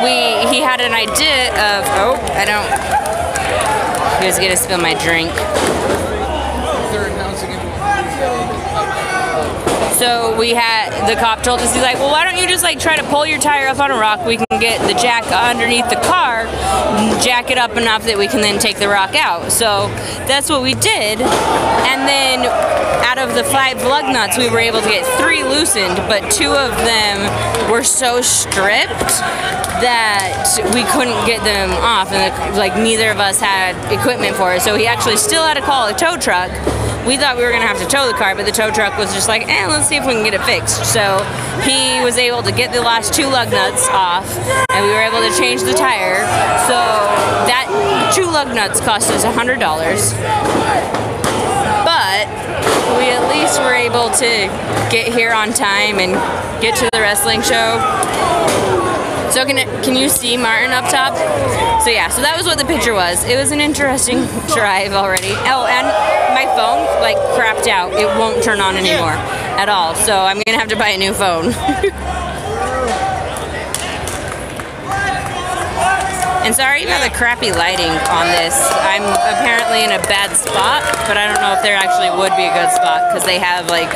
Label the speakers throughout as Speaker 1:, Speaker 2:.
Speaker 1: he had an idea of, he was gonna spill my drink. So the cop told us, he's like, well, why don't you just like try to pull your tire up on a rock? We can get the jack underneath the car, jack it up enough that we can then take the rock out. So that's what we did. And then out of the 5 lug nuts, we were able to get 3 loosened, but 2 of them were so stripped that we couldn't get them off, and like neither of us had equipment for it. So he actually still had to call a tow truck. We thought we were gonna have to tow the car, but the tow truck was just like, let's see if we can get it fixed. So he was able to get the last 2 lug nuts off, and we were able to change the tire. So that 2 lug nuts cost us $100, but we at least were able to get here on time and get to the wrestling show. So can you see Martin up top? So yeah, so that was what the picture was. It was an interesting drive already. Oh, and my phone like crapped out. It won't turn on anymore at all. So I'm gonna have to buy a new phone. And sorry about the crappy lighting on this. I'm apparently in a bad spot, but I don't know if there actually would be a good spot because they have like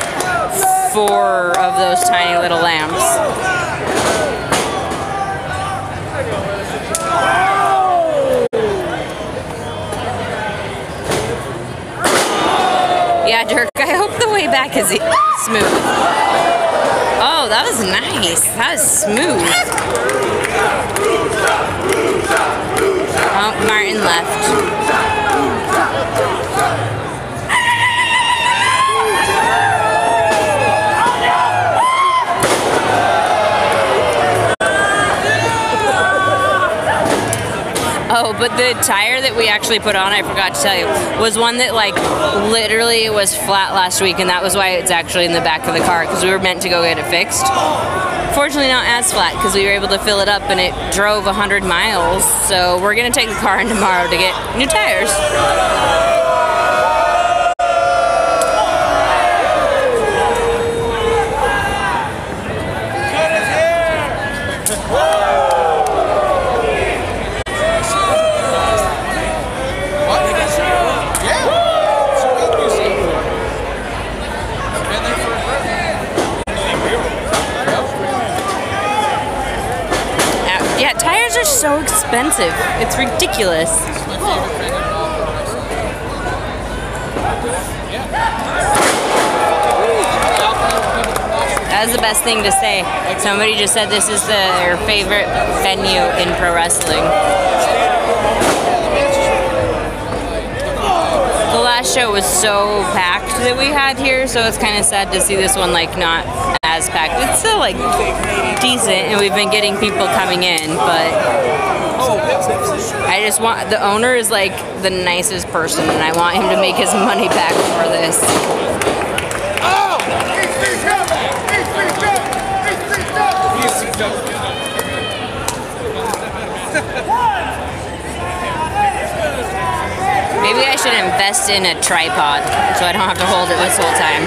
Speaker 1: 4 of those tiny little lamps. Yeah, Dirk, I hope the way back is smooth. Oh, that was nice. That was smooth. Oh, Martin left. Oh, but the tire that we actually put on, I forgot to tell you, was one that like literally was flat last week, and that was why it's actually in the back of the car, because we were meant to go get it fixed. Fortunately not as flat, because we were able to fill it up and it drove 100 miles. So we're gonna take the car in tomorrow to get new tires. So expensive. It's ridiculous. That was the best thing to say. Somebody just said this is their favorite venue in pro wrestling. The last show was so packed that we had here, so it's kind of sad to see this one like not as packed. It's still like decent, and we've been getting people coming in, but I just want, the owner is like the nicest person, and I want him to make his money back for this. Maybe I should invest in a tripod so I don't have to hold it this whole time.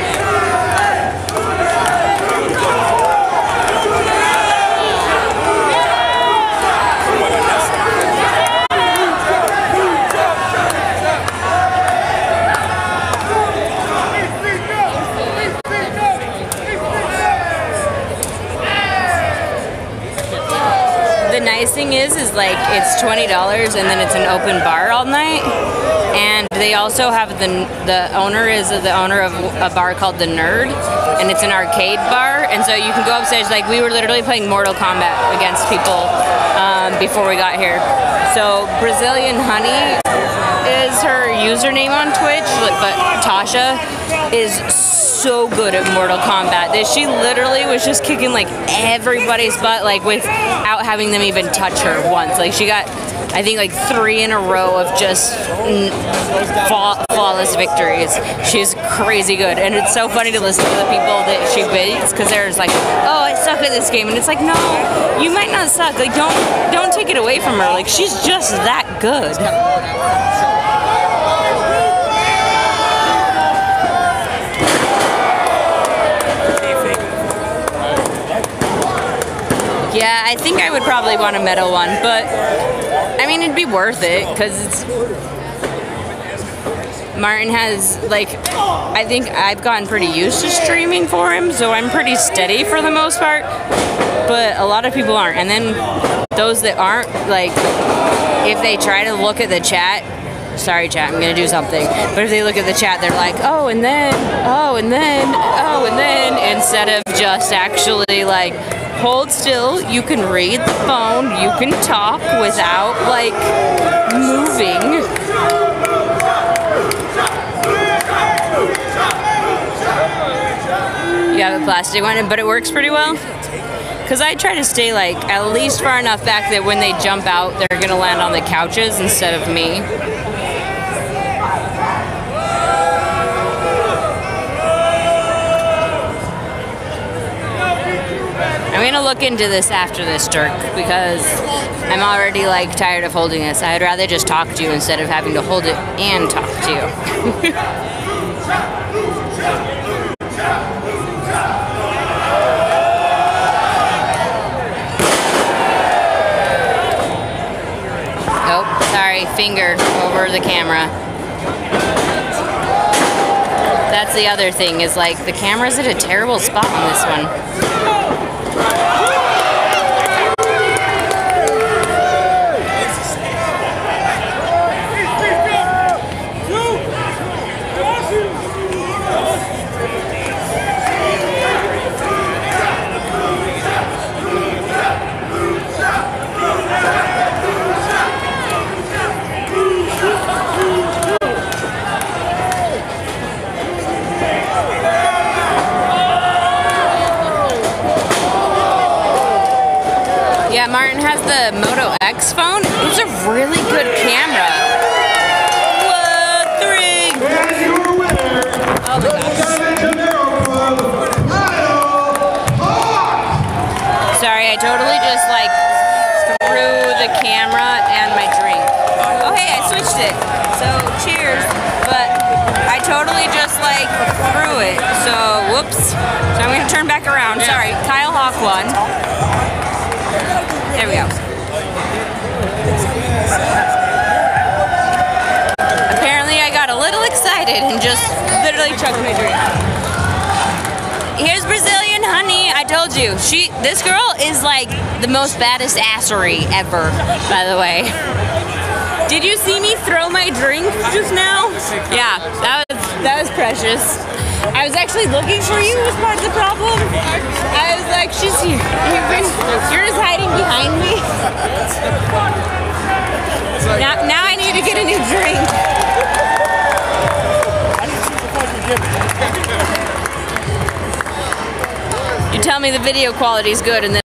Speaker 1: The nice thing is like it's $20 and then it's an open bar all night, and they also have the owner is the owner of a bar called The Nerd, and it's an arcade bar, and so you can go upstairs. Like we were literally playing Mortal Kombat against people before we got here. So Brazilian Honey is her username on Twitch, but Tasha is so good at Mortal Kombat that she literally was just kicking like everybody's butt, like without having them even touch her once. Like she got, I think, like 3 in a row of just flawless victories. She's crazy good, and it's so funny to listen to the people that she beats, because there's like, oh, I suck at this game, and it's like, no, you might not suck. Like don't take it away from her. Like she's just that good. Yeah, I think I would probably want a metal one, but I mean, it'd be worth it because it's. Martin has, like, I think I've gotten pretty used to streaming for him, so I'm pretty steady for the most part, but a lot of people aren't. And then those that aren't, like, if they try to look at the chat, sorry chat, I'm gonna do something, but if they look at the chat, they're like, oh, and then, oh, and then, oh, and then, instead of just actually, like, hold still, you can read the phone, you can talk without, like, moving. You have a plastic one, but it works pretty well. Because I try to stay, like, at least far enough back that when they jump out, they're going to land on the couches instead of me. I'm going to look into this after this, Dirk, because I'm already, like, tired of holding this. I'd rather just talk to you instead of having to hold it and talk to you. Oh, sorry, finger over the camera. That's the other thing, is like the camera's at a terrible spot on this one. Yeah, Martin has the Moto X phone. It's a really good camera. What? 3. Oh my gosh. Sorry, I totally just like threw the camera and my drink. Oh hey, I switched it. So cheers. But I totally just like threw it. So whoops. So I'm gonna turn back around. Sorry, Kyle Hawk won. There we go. Apparently I got a little excited and just literally chugged my drink. Here's Brazilian Honey. I told you, this girl is like the most baddest assery ever, by the way. Did you see me throw my drink just now? Yeah, that was precious. I was actually looking for you was part of the problem. I was like, she's here. You're just hiding behind me. Now I need to get a new drink. You tell me the video quality is good and then